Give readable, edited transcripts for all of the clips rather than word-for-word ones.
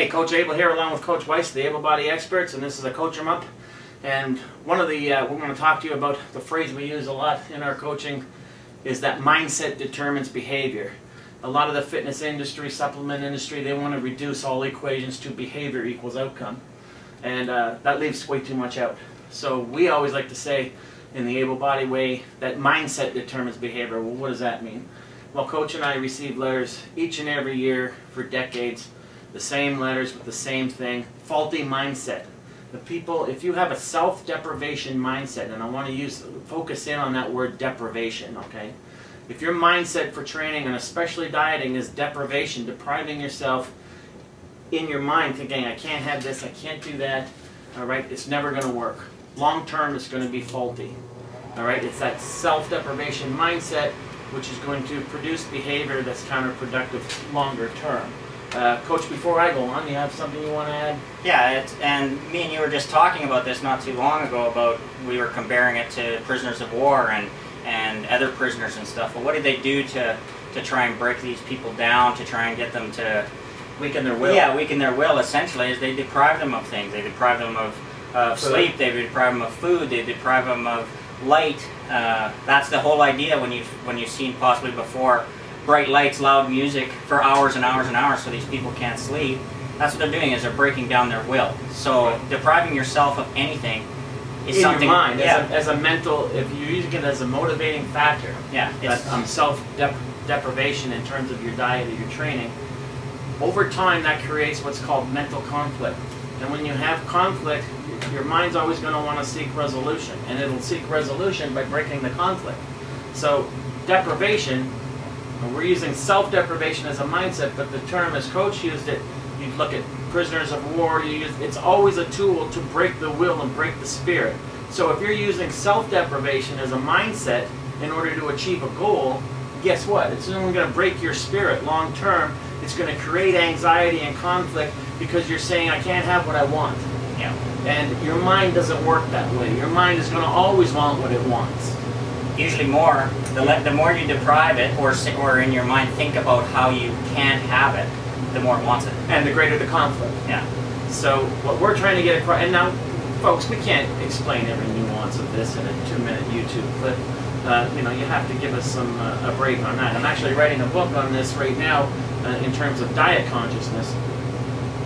Hey, Coach Abel here along with Coach Weiss, the Abel Body Experts, and this is a Coach 'em Up. And one of the, we're going to talk to you about the phrase we use a lot in our coaching is that mindset determines behavior. A lot of the fitness industry, supplement industry, they want to reduce all equations to behavior equals outcome. And that leaves way too much out. So we always like to say in the Abel Body way that mindset determines behavior. Well, what does that mean? Well, Coach and I receive letters each and every year for decades. The same letters with the same thing, faulty mindset. The people, if you have a self-deprivation mindset, and I want to focus in on that word deprivation, okay? If your mindset for training, and especially dieting, is deprivation, depriving yourself in your mind, thinking, I can't have this, I can't do that, all right, it's never going to work. Long term, it's going to be faulty, all right? It's that self-deprivation mindset which is going to produce behavior that's counterproductive longer term. Coach, before I go on, you have something you want to add? Yeah, and me and you were just talking about this not too long ago about, we were comparing it to prisoners of war and other prisoners and stuff. But what did they do to try and break these people down, to try and get them to weaken their will? Yeah, weaken their will, essentially, is they deprive them of things. They deprive them of sleep, they deprive them of food, they deprive them of light. That's the whole idea when you've seen possibly before bright lights, loud music for hours and hours and hours so these people can't sleep. That's what they're doing, is they're breaking down their will. So depriving yourself of anything is in something... your mind, yeah. as a mental, if you're using it as a motivating factor, yeah, self-deprivation in terms of your diet or your training, over time that creates what's called mental conflict. And when you have conflict, your mind's always going to want to seek resolution, and it'll seek resolution by breaking the conflict. So deprivation, we're using self-deprivation as a mindset, but the term, as Coach used it, you look at prisoners of war, it's always a tool to break the will and break the spirit. So if you're using self-deprivation as a mindset in order to achieve a goal, guess what? It's only going to break your spirit long term. It's going to create anxiety and conflict because you're saying, I can't have what I want. Yeah. And your mind doesn't work that way. Your mind is going to always want what it wants. Usually more, the more you deprive it, or in your mind think about how you can't have it, the more it wants it. And the greater the conflict. Yeah. So what we're trying to get across, and now, folks, we can't explain every nuance of this in a 2-minute YouTube clip. You know, you have to give us some a break on that. I'm actually writing a book on this right now in terms of diet consciousness.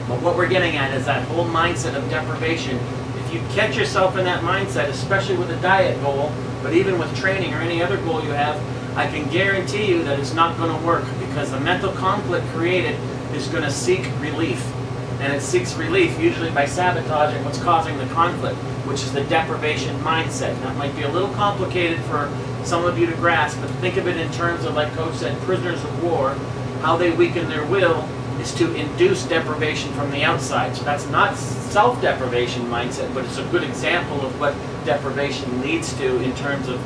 But what we're getting at is that whole mindset of deprivation. If you catch yourself in that mindset, especially with a diet goal, but even with training or any other goal you have, I can guarantee you that it's not going to work, because the mental conflict created is going to seek relief. And it seeks relief usually by sabotaging what's causing the conflict, which is the deprivation mindset. That might be a little complicated for some of you to grasp, but think of it in terms of, like Coach said, prisoners of war. How they weaken their will is to induce deprivation from the outside. So that's not self-deprivation mindset, but it's a good example of what deprivation leads to in terms of,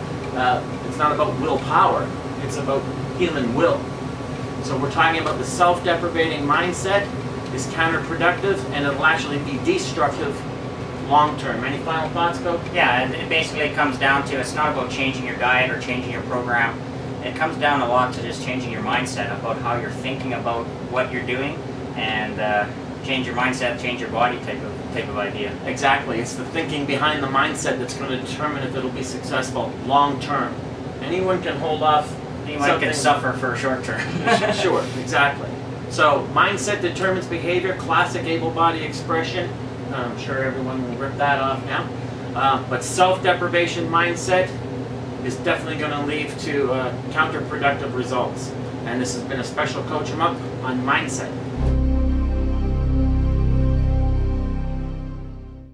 it's not about willpower, it's about human will. So we're talking about the self-deprivating mindset is counterproductive, and it'll actually be destructive long-term. Any final thoughts, Coach? Yeah, and it basically comes down to, it's not about changing your diet or changing your program. It comes down a lot to just changing your mindset about how you're thinking about what you're doing, and change your mindset, change your body type of idea. Exactly. It's the thinking behind the mindset that's going to determine if it'll be successful long term. Anyone can hold off. Anyone can suffer for a short term. Sure, exactly. So mindset determines behavior, classic Abel Body expression. I'm sure everyone will rip that off now. But self-deprivation mindset is definitely going to lead to counterproductive results. And this has been a special Coach 'em Up on mindset.